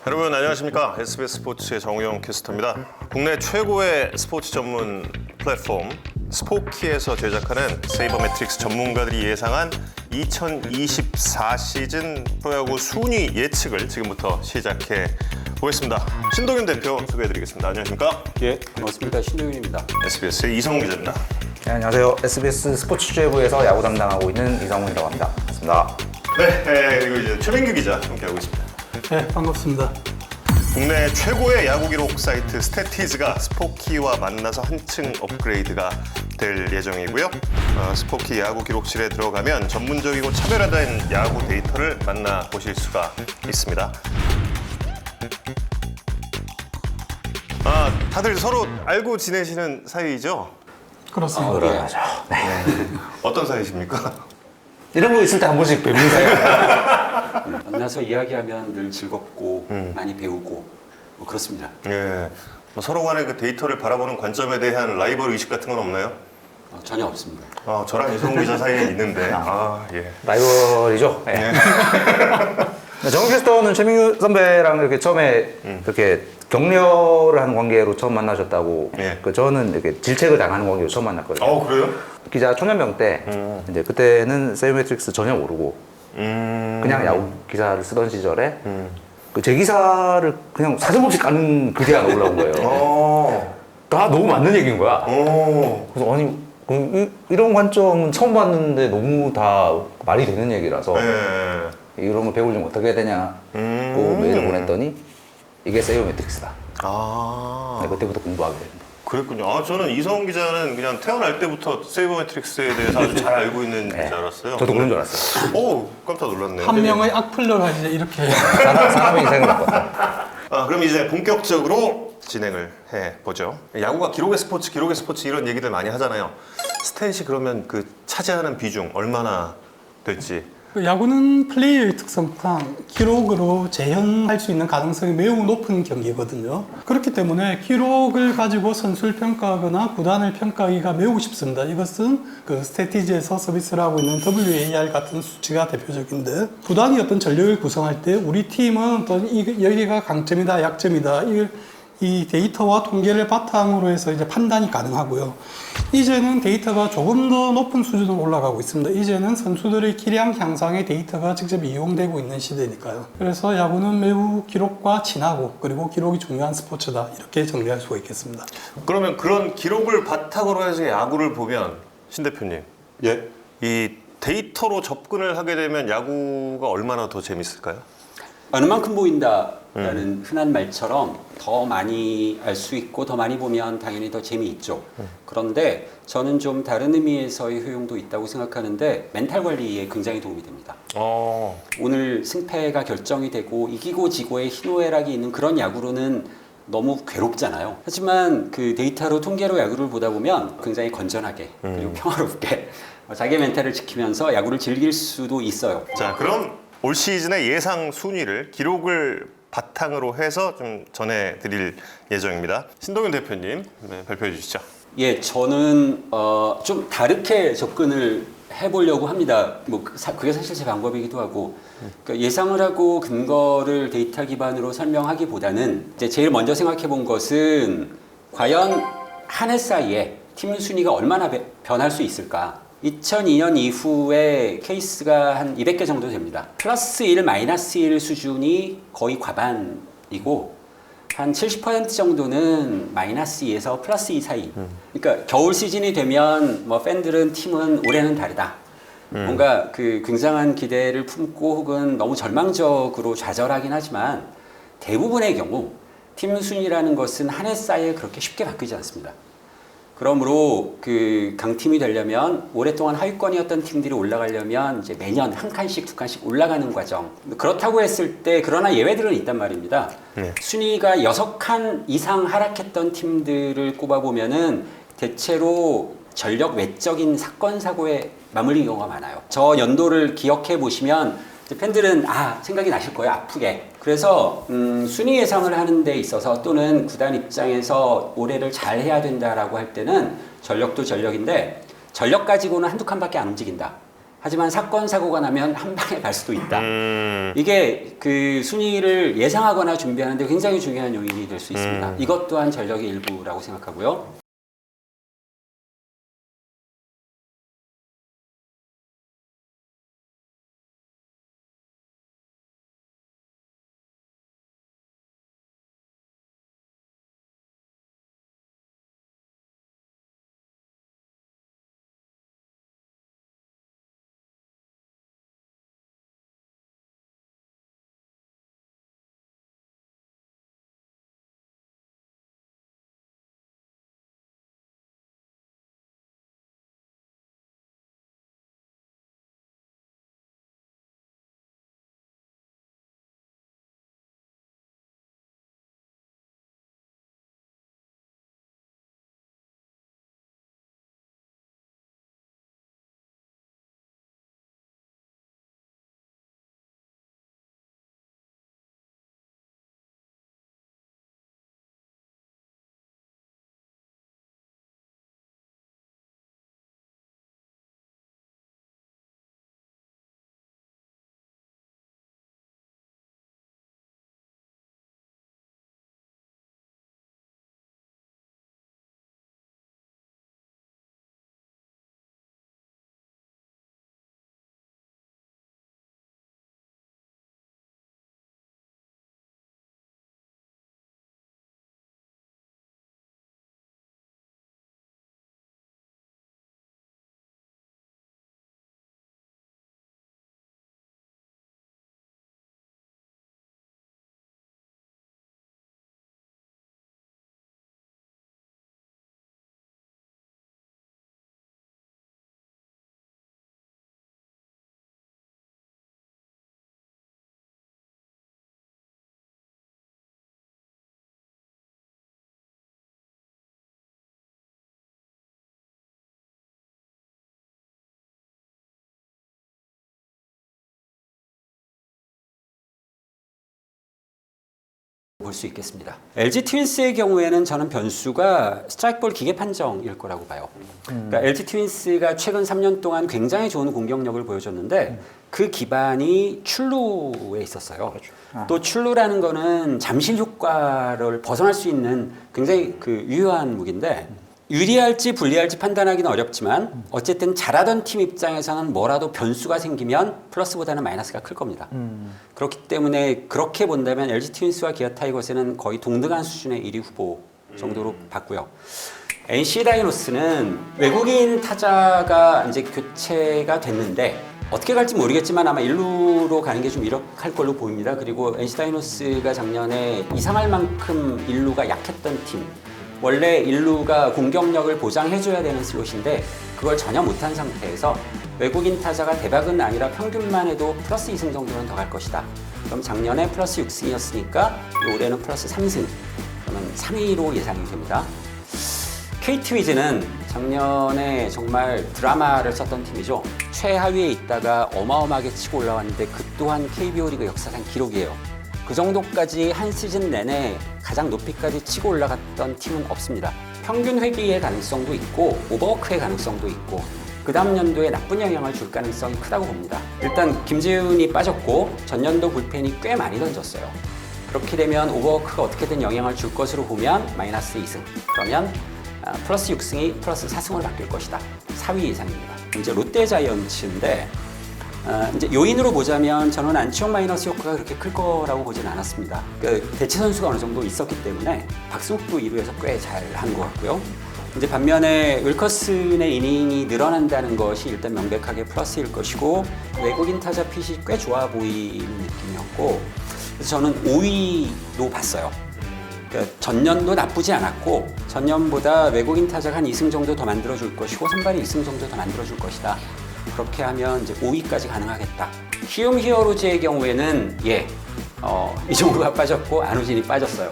여러분 안녕하십니까? SBS 스포츠의 정우영 캐스터입니다. 국내 최고의 스포츠 전문 플랫폼 스포키에서 제작하는 세이버매트릭스 전문가들이 예상한 2024 시즌 프로야구 순위 예측을 지금부터 시작해 보겠습니다. 신동윤 대표 소개해드리겠습니다. 안녕하십니까? 예, 반갑습니다. 신동윤입니다. SBS의 이성훈 기자입니다. 네, 안녕하세요. SBS 스포츠 취재부에서 야구 담당하고 있는 이성훈이라고 합니다. 반갑습니다. 네, 그리고 이제 최민규 기자 함께하고 있습니다. 네, 반갑습니다. 국내 최고의 야구 기록 사이트 스태티즈가 스포키와 만나서 한층 업그레이드가 될 예정이고요. 스포키 야구 기록실에 들어가면 전문적이고 차별화된 야구 데이터를 만나보실 수가 있습니다. 다들 서로 알고 지내시는 사이죠? 그렇습니다. 그래야죠. 네. 어떤 사이십니까? 이런 거 있을 때 한 번씩 뵙는 사이. 만나서 이야기하면 늘 즐겁고 많이 배우고 뭐 그렇습니다. 예. 서로 간의 그 데이터를 바라보는 관점에 대한 라이벌 의식 같은 건 없나요? 전혀 없습니다. 저랑 이성훈 기자 사이에 있는데. 예. 라이벌이죠. 네. 정 캐스터는 최민규 선배랑 이렇게 처음에 이렇게 격려를 하는 관계로 처음 만나셨다고. 예. 저는 이렇게 질책을 당하는 관계로 처음 만났거든요. 그래요? 기자 초년병 때 이제 그때는 세이버매트릭스 전혀 모르고 그냥 야구 기사를 쓰던 시절에 그 제 기사를 그냥 사정없이 까는 글이 하나 올라온 거예요. 다 너무 맞는 얘기인 거야. 그래서 아니 이런 관점은 처음 봤는데 너무 다 말이 되는 얘기라서 이런 걸 배우려면 어떻게 해야 되냐고 메일을 보냈더니 이게 세이버매트릭스다. 네, 그때부터 공부하게 됩니다. 그랬군요. 저는 이성훈 기자는 그냥 태어날 때부터 세이버매트릭스에 대해서 아주 잘 알고 있는 기자 알았어요. 저도 그런 줄 알았어요. 깜짝 놀랐네요. 한 명의 악플러가 이제 이렇게 사람의 인생을 바꿨다. 그럼 이제 본격적으로 진행을 해보죠. 야구가 기록의 스포츠 이런 얘기들 많이 하잖아요. 스탯이 그러면 그 차지하는 비중 얼마나 될지. 야구는 플레이어의 특성상 기록으로 재현할 수 있는 가능성이 매우 높은 경기거든요. 그렇기 때문에 기록을 가지고 선수를 평가하거나 구단을 평가하기가 매우 쉽습니다. 이것은 그 스태티지에서 서비스를 하고 있는 WAR 같은 수치가 대표적인데, 구단이 어떤 전력을 구성할 때 우리 팀은 어떤 여기가 강점이다, 약점이다, 이 데이터와 통계를 바탕으로 해서 이제 판단이 가능하고요. 이제는 데이터가 조금 더 높은 수준으로 올라가고 있습니다. 이제는 선수들의 기량 향상에 데이터가 직접 이용되고 있는 시대니까요. 그래서 야구는 매우 기록과 친하고 그리고 기록이 중요한 스포츠다, 이렇게 정리할 수가 있겠습니다. 그러면 그런 기록을 바탕으로 해서 야구를 보면 신 대표님, 예. 이 데이터로 접근을 하게 되면 야구가 얼마나 더 재밌을까요? 어느 만큼 보인다라는 흔한 말처럼 더 많이 알 수 있고 더 많이 보면 당연히 더 재미있죠. 그런데 저는 좀 다른 의미에서의 효용도 있다고 생각하는데 멘탈 관리에 굉장히 도움이 됩니다. 오늘 승패가 결정이 되고 이기고 지고의 희노애락이 있는 그런 야구로는 너무 괴롭잖아요. 하지만 그 데이터로 통계로 야구를 보다 보면 굉장히 건전하게 그리고 평화롭게 자기 멘탈을 지키면서 야구를 즐길 수도 있어요. 자, 그럼 올 시즌의 예상 순위를 기록을 바탕으로 해서 좀 전해드릴 예정입니다. 신동윤 대표님 발표해 주시죠. 예, 저는 좀 다르게 접근을 해보려고 합니다. 그게 사실 제 방법이기도 하고, 그러니까 예상을 하고 근거를 데이터 기반으로 설명하기보다는 이제 제일 먼저 생각해본 것은 과연 한 해 사이에 팀 순위가 얼마나 변할 수 있을까? 2002년 이후에 케이스가 한 200개 정도 됩니다. 플러스 1, 마이너스 1 수준이 거의 과반이고 한 70% 정도는 마이너스 2에서 플러스 2 사이. 그러니까 겨울 시즌이 되면 뭐 팬들은 팀은 올해는 다르다. 뭔가 그 굉장한 기대를 품고 혹은 너무 절망적으로 좌절하긴 하지만 대부분의 경우 팀 순위라는 것은 한 해 사이에 그렇게 쉽게 바뀌지 않습니다. 그러므로 그 강팀이 되려면 오랫동안 하위권이었던 팀들이 올라가려면 이제 매년 한 칸씩 두 칸씩 올라가는 과정. 그렇다고 했을 때 그러나 예외들은 있단 말입니다. 순위가 6칸 이상 하락했던 팀들을 꼽아보면은 대체로 전력 외적인 사건 사고에 맞물린 경우가 많아요. 저 연도를 기억해 보시면 팬들은 생각이 나실 거예요, 아프게. 그래서 순위 예상을 하는 데 있어서 또는 구단 입장에서 올해를 잘 해야 된다라고 할 때는 전력도 전력인데 전력 가지고는 한두 칸밖에 안 움직인다. 하지만 사건 사고가 나면 한 방에 갈 수도 있다. 이게 그 순위를 예상하거나 준비하는데 굉장히 중요한 요인이 될 수 있습니다. 이것 또한 전력의 일부라고 생각하고요. 볼 수 있겠습니다. LG 트윈스의 경우에는 저는 변수가 스트라이크볼 기계 판정일 거라고 봐요. 그러니까 LG 트윈스가 최근 3년 동안 굉장히 좋은 공격력을 보여줬는데 그 기반이 출루에 있었어요. 또 출루라는 거는 잠실 효과를 벗어날 수 있는 굉장히 그 유효한 무기인데 유리할지 불리할지 판단하기는 어렵지만 어쨌든 잘하던 팀 입장에서는 뭐라도 변수가 생기면 플러스보다는 마이너스가 클 겁니다. 그렇기 때문에 그렇게 본다면 LG 트윈스와 기아 타이거즈는 거의 동등한 수준의 1위 후보 정도로 봤고요. NC 다이노스는 외국인 타자가 이제 교체가 됐는데 어떻게 갈지 모르겠지만 아마 1루로 가는 게 좀 유력할 걸로 보입니다. 그리고 NC 다이노스가 작년에 이상할 만큼 1루가 약했던 팀. 원래 1루가 공격력을 보장해줘야 되는 슬롯인데 그걸 전혀 못한 상태에서 외국인 타자가 대박은 아니라 평균만 해도 플러스 2승 정도는 더 갈 것이다. 그럼 작년에 플러스 6승이었으니까 올해는 플러스 3승. 그러면 3위로 예상이 됩니다. KT 위즈는 작년에 정말 드라마를 썼던 팀이죠. 최하위에 있다가 어마어마하게 치고 올라왔는데 그 또한 KBO 리그 역사상 기록이에요. 그 정도까지 한 시즌 내내 가장 높이까지 치고 올라갔던 팀은 없습니다. 평균 회귀의 가능성도 있고 오버워크의 가능성도 있고 그 다음 연도에 나쁜 영향을 줄 가능성이 크다고 봅니다. 일단 김재훈이 빠졌고 전년도 불펜이 꽤 많이 던졌어요. 그렇게 되면 오버워크가 어떻게든 영향을 줄 것으로 보면 마이너스 2승. 그러면 플러스 6승이 플러스 4승으로 바뀔 것이다. 4위 예상입니다. 이제 롯데 자이언츠인데 이제 요인으로 보자면 저는 안치홍 마이너스 효과가 그렇게 클 거라고 보진 않았습니다. 그 대체 선수가 어느 정도 있었기 때문에 박승욱도 2루에서 꽤 잘한 것 같고요. 이제 반면에 윌커슨의 이닝이 늘어난다는 것이 일단 명백하게 플러스일 것이고 외국인 타자 핏이 꽤 좋아 보이는 느낌이었고 그래서 저는 5위로 봤어요. 그러니까 전년도 나쁘지 않았고 전년보다 외국인 타자가 한 2승 정도 더 만들어줄 것이고 선발이 2승 정도 더 만들어줄 것이다. 그렇게 하면 이제 5위까지 가능하겠다. 키움 히어로즈의 경우에는 이정우가 빠졌고 안우진이 빠졌어요.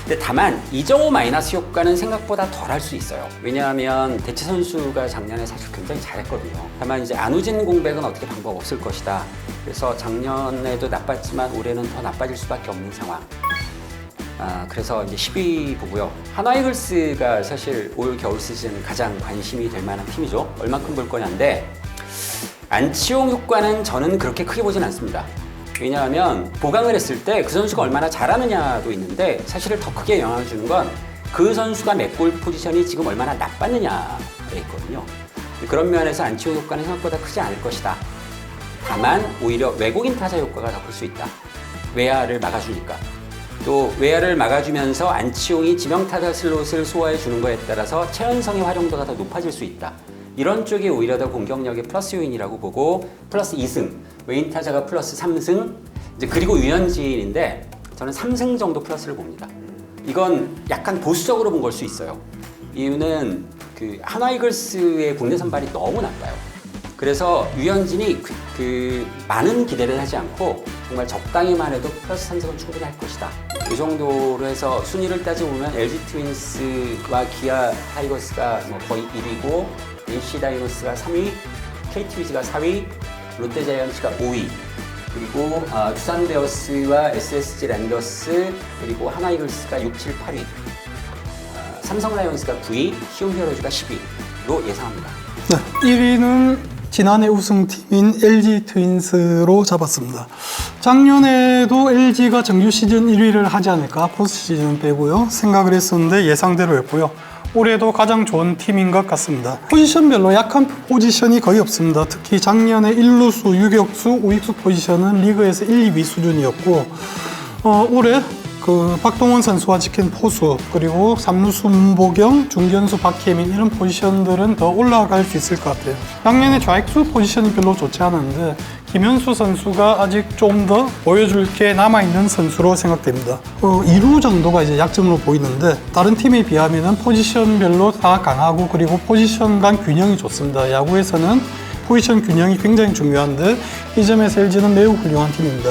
근데 다만 이정우 마이너스 효과는 생각보다 덜 할 수 있어요. 왜냐하면 대체 선수가 작년에 사실 굉장히 잘했거든요. 다만 이제 안우진 공백은 어떻게 방법 없을 것이다. 그래서 작년에도 나빴지만 올해는 더 나빠질 수밖에 없는 상황. 그래서 이제 10위 보고요. 하나 이글스가 사실 올 겨울 시즌 가장 관심이 될 만한 팀이죠. 얼만큼 볼 거냐인데 안치홍 효과는 저는 그렇게 크게 보진 않습니다. 왜냐하면 보강을 했을 때 그 선수가 얼마나 잘하느냐도 있는데 사실은 더 크게 영향을 주는 건 그 선수가 맥골 포지션이 지금 얼마나 나빴느냐에 있거든요. 그런 면에서 안치홍 효과는 생각보다 크지 않을 것이다. 다만 오히려 외국인 타자 효과가 더 클 수 있다. 외야를 막아주니까. 또 외야를 막아주면서 안치홍이 지명타자 슬롯을 소화해 주는 것에 따라서 최연성의 활용도가 더 높아질 수 있다. 이런 쪽이 오히려 더 공격력의 플러스 요인이라고 보고 플러스 2승, 외인 타자가 플러스 3승, 이제 그리고 유현진인데 저는 3승 정도 플러스를 봅니다. 이건 약간 보수적으로 본 걸 수 있어요. 이유는 그 한화 이글스의 국내 선발이 너무 나빠요. 그래서 유현진이 많은 기대를 하지 않고 정말 적당히만 해도 플러스 3승은 충분히 할 것이다. 이 정도로 해서 순위를 따져보면 LG 트윈스와 기아 타이거스가 뭐 거의 1위고 NC 다이노스가 3위, KT 위즈가 4위, 롯데 자이언츠가 5위, 그리고 두산 베어스와 SSG 랜더스, 그리고 하나 이글스가 6, 7, 8위, 삼성 라이온스가 9위, 키움 히어로즈가 10위로 예상합니다. 네, 1위는 지난해 우승팀인 LG 트윈스로 잡았습니다. 작년에도 LG가 정규 시즌 1위를 하지 않을까, 포스트 시즌 빼고요, 생각을 했었는데 예상대로였고요. 올해도 가장 좋은 팀인 것 같습니다. 포지션별로 약한 포지션이 거의 없습니다. 특히 작년에 1루수, 유격수, 우익수 포지션은 리그에서 1, 2위 수준이었고 올해 박동원 선수와 지킨 포수, 그리고 3루수 문보경, 중견수 박혜민, 이런 포지션들은 더 올라갈 수 있을 것 같아요. 작년에 좌익수 포지션이 별로 좋지 않은데 김현수 선수가 아직 좀 더 보여줄 게 남아있는 선수로 생각됩니다. 2루 정도가 이제 약점으로 보이는데 다른 팀에 비하면 포지션별로 다 강하고 그리고 포지션 간 균형이 좋습니다. 야구에서는 포지션 균형이 굉장히 중요한데 이 점에서 LG는 매우 훌륭한 팀입니다.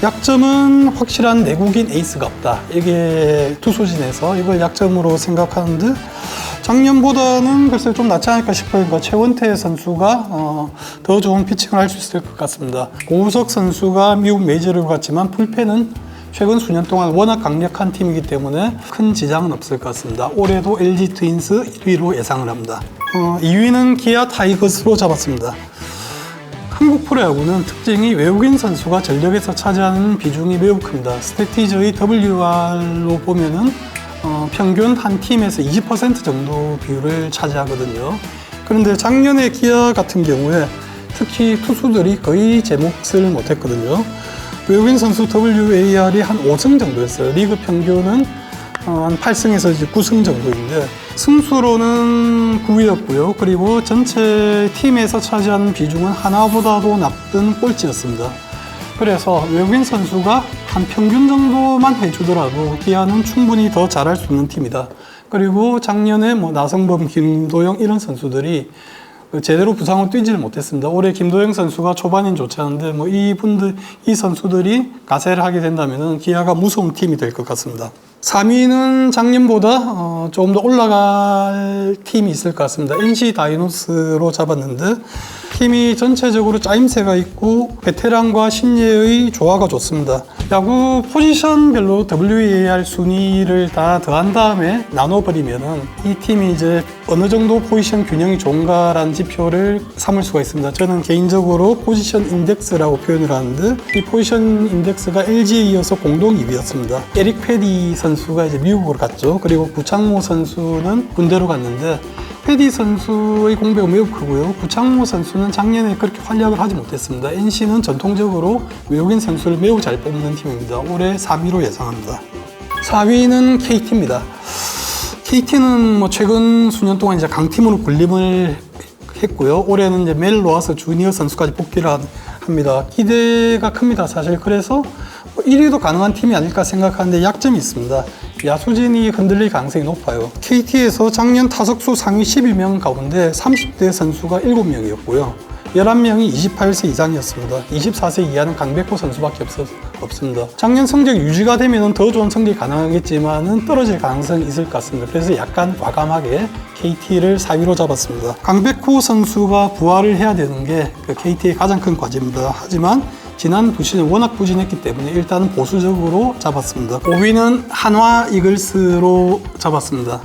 약점은 확실한 내국인 에이스가 없다. 이게 투수진에서 이걸 약점으로 생각하는데 작년보다는 글쎄 좀 낫지 않을까 싶어요. 그러니까 최원태 선수가 더 좋은 피칭을 할 수 있을 것 같습니다. 고우석 선수가 미국 메이저리그 갔지만 불펜은 최근 수년 동안 워낙 강력한 팀이기 때문에 큰 지장은 없을 것 같습니다. 올해도 LG 트윈스 1위로 예상을 합니다. 2위는 기아 타이거스로 잡았습니다. 한국 프로야구는 특징이 외국인 선수가 전력에서 차지하는 비중이 매우 큽니다. 스태티저의 WR로 보면은 평균 한 팀에서 20% 정도 비율을 차지하거든요. 그런데 작년에 기아 같은 경우에 특히 투수들이 거의 제 몫을 못했거든요. 외국인 선수 WAR이 한 5승 정도였어요. 리그 평균은 한 8승에서 이제 9승 정도인데 승수로는 9위였고요. 그리고 전체 팀에서 차지하는 비중은 하나보다도 낮은 꼴찌였습니다. 그래서 외국인 선수가 한 평균 정도만 해주더라도 기아는 충분히 더 잘할 수 있는 팀이다. 그리고 작년에 나성범, 김도영 이런 선수들이 제대로 부상을 뛰지를 못했습니다. 올해 김도영 선수가 초반엔 좋지 않은데 이 선수들이 가세를 하게 된다면 기아가 무서운 팀이 될 것 같습니다. 3위는 작년보다 조금 더 올라갈 팀이 있을 것 같습니다. NC 다이노스로 잡았는데 팀이 전체적으로 짜임새가 있고 베테랑과 신예의 조화가 좋습니다. 야구 포지션별로 WAR 순위를 다 더한 다음에 나눠버리면은 이 팀이 이제 어느 정도 포지션 균형이 좋은가라는 지표를 삼을 수가 있습니다. 저는 개인적으로 포지션 인덱스라고 표현을 하는데 이 포지션 인덱스가 LG에 이어서 공동 2위였습니다. 에릭 패디 선수가 이제 미국으로 갔죠. 그리고 구창모 선수는 군대로 갔는데 패디 선수의 공백은 매우 크고요. 구창모 선수는 작년에 그렇게 활약을 하지 못했습니다. NC는 전통적으로 외국인 선수를 매우 잘 뽑는 팀입니다. 올해 3위로 예상합니다. 4위는 KT입니다. KT는 최근 수년 동안 이제 강팀으로 군림을 했고요. 올해는 이제 멜 로하스 주니어 선수까지 복귀를 합니다. 기대가 큽니다, 사실. 그래서 1위도 가능한 팀이 아닐까 생각하는데 약점이 있습니다. 야수진이 흔들릴 가능성이 높아요. KT에서 작년 타석수 상위 12명 가운데 30대 선수가 7명이었고요. 11명이 28세 이상이었습니다. 24세 이하는 강백호 선수밖에 없습니다. 작년 성적 유지가 되면 더 좋은 성적이 가능하겠지만 떨어질 가능성이 있을 것 같습니다. 그래서 약간 과감하게 KT를 4위로 잡았습니다. 강백호 선수가 부활을 해야 되는 게 KT의 가장 큰 과제입니다. 하지만 지난 두 시즌 워낙 부진했기 때문에 일단은 보수적으로 잡았습니다. 5위는 한화 이글스로 잡았습니다.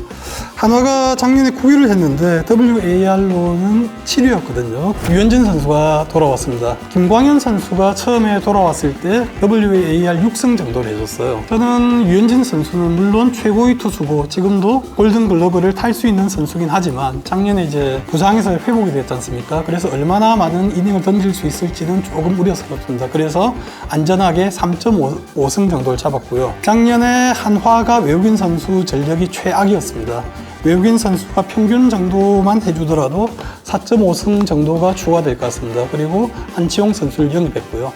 한화가 작년에 9위를 했는데 WAR로는 7위였거든요. 유현진 선수가 돌아왔습니다. 김광현 선수가 처음에 돌아왔을 때 WAR 6승 정도를 해줬어요. 저는 유현진 선수는 물론 최고의 투수고 지금도 골든글러브를 탈 수 있는 선수긴 하지만 작년에 이제 부상에서 회복이 됐지 않습니까? 그래서 얼마나 많은 이닝을 던질 수 있을지는 조금 우려스럽습니다. 그래서 안전하게 3.5승 정도를 잡았고요. 작년에 한화가 외국인 선수 전력이 최악이었습니다. 외국인 선수가 평균 정도만 해주더라도 4.5승 정도가 추가될 것 같습니다. 그리고 안치홍 선수를 영입했고요.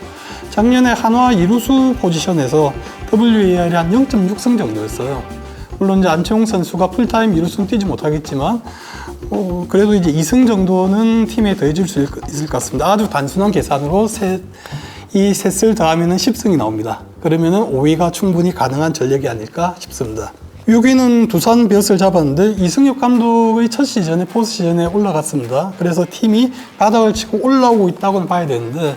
작년에 한화 이루수 포지션에서 WAR이 한 0.6승 정도였어요. 물론 이제 안치홍 선수가 풀타임 이루수는 뛰지 못하겠지만 그래도 이제 2승 정도는 팀에 더해줄 수 있을 것 같습니다. 아주 단순한 계산으로 이 셋을 더하면 10승이 나옵니다. 그러면 5위가 충분히 가능한 전력이 아닐까 싶습니다. 6위는 두산 베어스를 잡았는데 이승엽 감독의 첫 시즌에 포스트 시즌에 올라갔습니다. 그래서 팀이 바닥을 치고 올라오고 있다고는 봐야 되는데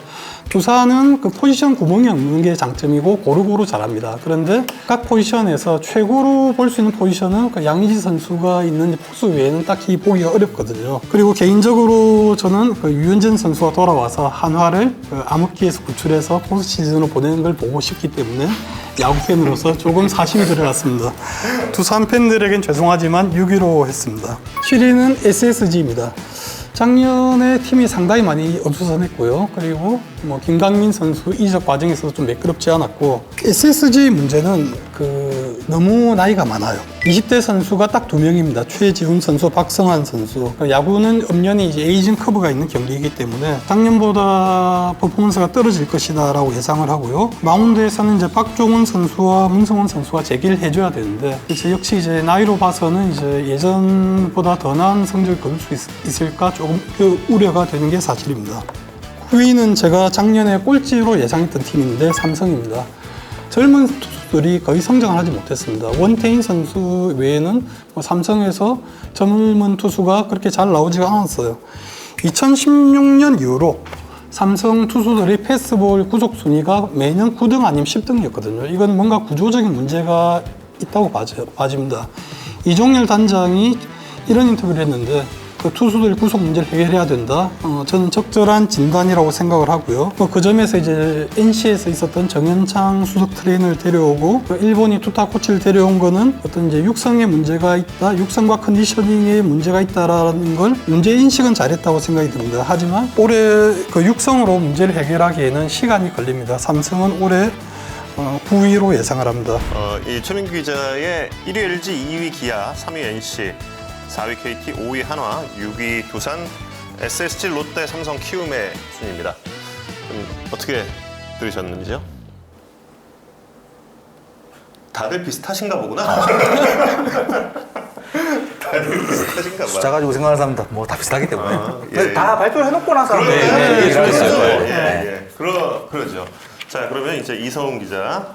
두산은 그 포지션 구멍이 없는 게 장점이고 고루고루 잘합니다. 그런데 각 포지션에서 최고로 볼 수 있는 포지션은 그 양의지 선수가 있는 포수 외에는 딱히 보기가 어렵거든요. 그리고 개인적으로 저는 그 유현진 선수가 돌아와서 한화를 그 암흑기에서 구출해서 포스트 시즌으로 보내는 걸 보고 싶기 때문에 야구 팬으로서 조금 사심이 들어갔습니다. 두산 팬들에겐 죄송하지만 6위로 했습니다. 7위는 SSG입니다. 작년에 팀이 상당히 많이 어수선했고요. 그리고 뭐 김강민 선수 이적 과정에서도 좀 매끄럽지 않았고 SSG 문제는 너무 나이가 많아요. 20대 선수가 딱 2명입니다. 최지훈 선수, 박성환 선수. 야구는 엄연히 이제 에이징 커브가 있는 경기이기 때문에 작년보다 퍼포먼스가 떨어질 것이다라고 예상을 하고요. 마운드에서는 이제 박종훈 선수와 문성원 선수가 재기를 해줘야 되는데 역시 이제 나이로 봐서는 이제 예전보다 더 나은 성적을 거둘 수 있을까 조금 우려가 되는 게 사실입니다. 9위는 제가 작년에 꼴찌로 예상했던 팀인데 삼성입니다. 젊은 투수들이 거의 성장을 하지 못했습니다. 원태인 선수 외에는 삼성에서 젊은 투수가 그렇게 잘 나오지가 않았어요. 2016년 이후로 삼성 투수들의 패스볼 구속 순위가 매년 9등 아니면 10등이었거든요. 이건 뭔가 구조적인 문제가 있다고 봐집니다. 이종열 단장이 이런 인터뷰를 했는데 그 투수들 구속 문제를 해결해야 된다. 저는 적절한 진단이라고 생각을 하고요. 그 점에서 이제 NC에서 있었던 정현창 수석 트레이너를 데려오고 일본이 투타 코치를 데려온 거는 어떤 이제 육성에 문제가 있다, 육성과 컨디셔닝에 문제가 있다라는 걸 문제 인식은 잘했다고 생각이 듭니다. 하지만 올해 그 육성으로 문제를 해결하기에는 시간이 걸립니다. 삼성은 올해 9위로 예상을 합니다. 이 최민규 기자의 1위 LG, 2위 기아, 3위 NC, 4위 KT, 5위 한화, 6위 두산, SSG, 롯데, 삼성, 키움의 순위입니다. 어떻게 들으셨는지요? 다들 비슷하신가 보구나. 다들 비슷하신가 봐요. 숫자 가지고 생각하는 사람들 뭐 다 비슷하기 때문에 예. 다 발표를 해놓고 나서 그러죠. 얘기를 하겠어요. 그러죠. 자, 그러면 이제 이성훈 기자.